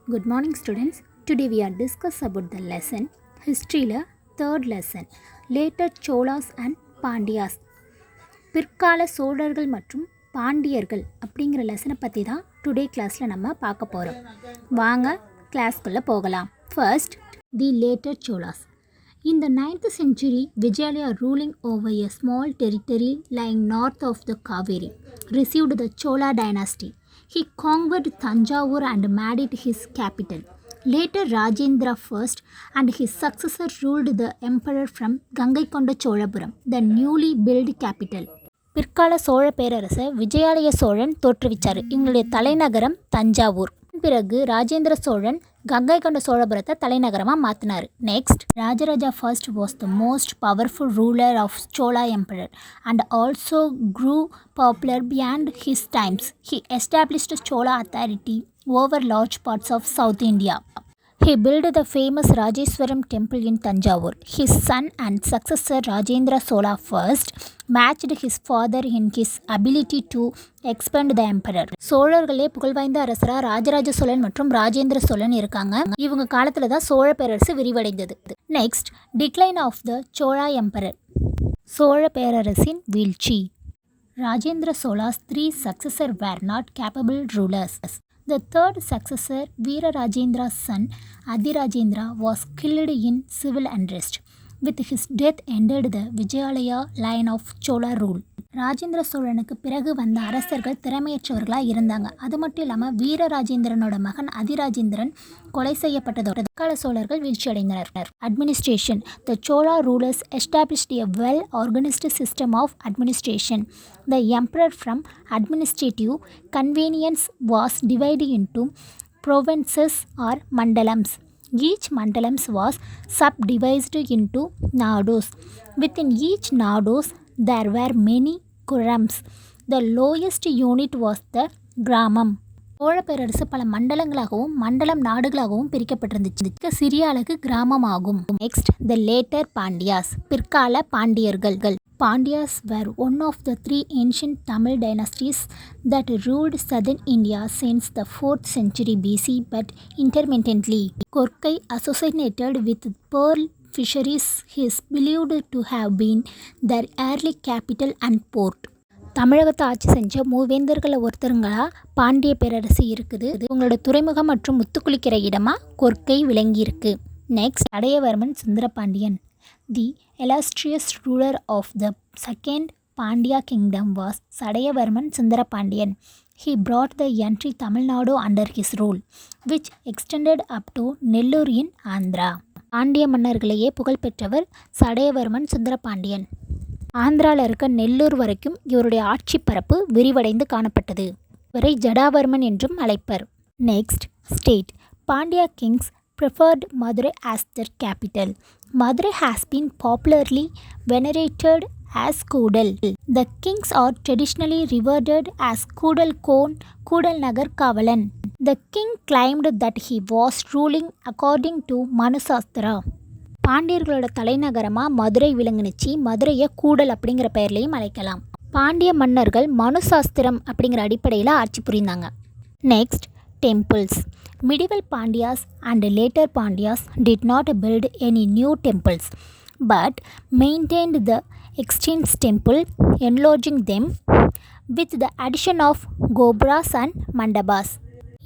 Good morning students. Today we are discuss about the lesson History la third lesson Later Cholas and Pandyas. பிற்கால சோழர்கள் மற்றும் பாண்டியர்கள் அப்படிங்கிற லெசனை பற்றி தான் டுடே கிளாஸில் நம்ம பார்க்க போகிறோம். வாங்க கிளாஸ்க்குள்ளே போகலாம். First the later Cholas. In the 9th century, Vijayalaya, ruling over a small territory lying north of the Kaveri, received the Chola dynasty. He conquered Tanjavur and made it his capital. Later, Rajendra I and his successor ruled the emperor from Gangaikonda Cholapuram, the newly built capital. பிற்கால சோழ பேரரசர் விஜயாலய சோழன் தோற்றுவிச்சார். இவங்களுடைய தலைநகரம் தஞ்சாவூர். பிறகு ராஜேந்திர சோழன் கங்கை கொண்ட சோழபுரத்தை தலைநகரமாக மாற்றினார். Next, Rajaraja first was the most powerful ruler of Chola emperor and also grew popular beyond his times. He established Chola authority over large parts of South India. He built the famous Rajeswaram temple in Tanjavur. His son and successor Rajendra Chola first matched his father in his ability to expand the emperor. சோழர்களே புகழ்வாய்ந்த அரசரா ராஜராஜ சோழன் மற்றும் ராஜேந்திர சோழன் இருக்காங்க. இவங்க காலத்துல தான் சோழ பேரரசு விரிவடைந்தது. Next, decline of the Chola emperor. Chola பேரரசின் வீழ்ச்சி. Rajendra Chola's three successors were not capable rulers. The third successor, Veerarajendra's son, Adirajendra, was killed in civil unrest. With his death ended the Vijayalaya line of Chola rule. Rajendra சோழனுக்கு பிறகு வந்த அரசர்கள் திறமையற்றவர்களாக இருந்தாங்க. அது மட்டும் இல்லாமல் வீரராஜேந்திரனோட மகன் அதிராஜேந்திரன் கொலை செய்யப்பட்டதோட கால சோழர்கள் வீழ்ச்சியடைந்தனர். Administration. The Chola rulers established a well organised system of administration. The emperor from administrative convenience was divided into provinces or mandalams. Each mandalams was subdivided into nados. Within each nados there were many kurams. The lowest unit was the gramam. Chola பேரரசு பல மண்டலங்களாகவும் மண்டலம் நாடுகளாகவும் பிரிக்கப்பட்டிருந்துச்சு. சிறிய அலகு கிராமம் ஆகும். Next, the later Pandyas. பிற்கால பாண்டியர்கள். Pandyas were one of the three ancient Tamil dynasties that ruled southern India since the 4th century BC, but intermittently. Korkai, associated with pearl fisheries, is believed to have been their early capital and port. தமிழகத்தை ஆட்சி செஞ்ச மூவேந்தர்களில் ஒருத்தருங்களா பாண்டிய பேரரசு இருக்குது. உங்களோட துறைமுகம் மற்றும் முத்துக்குளிக்கிற இடமா கொர்க்கை விளங்கியிருக்கு. Next, Jatavarman Sundarapandyan. The illustrious ruler of the second Pandya kingdom was Sadayavarman Sundarapandiyan. He brought the entire Tamil Nadu under his rule, which extended up to Nellore in Andhra. Pandya மன்னர்களையே புகழ்பெற்றவர் சடையவர்மன் சுந்தரபாண்டியன். ஆந்திராவில் இருக்க நெல்லூர் வரைக்கும் இவருடைய ஆட்சி பரப்பு விரிவடைந்து காணப்பட்டது. இவரை ஜடாவர்மன் என்றும் அழைப்பர். Next, state. Pandya Kings preferred Madurai as their capital. Madurai has been popularly venerated as Kudal. The kings are traditionally revered as Kudal Kon, Kudal Nagar Kavalan. The king claimed that he was ruling according to Manusastra. பாண்டியர்களோட தலைநகரமாக மதுரை விளங்குனுச்சு. மதுரையை கூடல் அப்படிங்கிற பெயர்லையும் அழைக்கலாம். பாண்டிய மன்னர்கள் மனுசாஸ்திரம் அப்படிங்கிற அடிப்படையில் ஆட்சி புரிந்தாங்க. Next, temples. Medieval Pandyas and later Pandyas did not build any new temples, but maintained the extant temple, enlarging them with the addition of gopras and mandabas.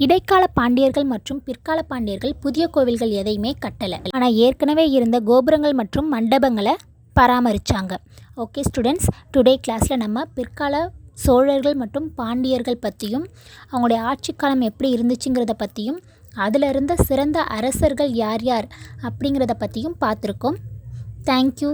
இடைக்கால பாண்டியர்கள் மற்றும் பிற்கால பாண்டியர்கள் புதிய கோவில்கள் எதையுமே கட்டலை, ஆனால் ஏற்கனவே இருந்த கோபுரங்கள் மற்றும் மண்டபங்களை பராமரித்தாங்க. ஓகே ஸ்டூடெண்ட்ஸ், டுடே கிளாஸில் நம்ம பிற்கால சோழர்கள் மற்றும் பாண்டியர்கள் பற்றியும் அவங்களுடைய ஆட்சி காலம் எப்படி இருந்துச்சுங்கிறத பற்றியும் அதில் இருந்த சிறந்த அரசர்கள் யார் யார் அப்படிங்கிறத பற்றியும் பார்த்துருக்கோம். தேங்க்யூ.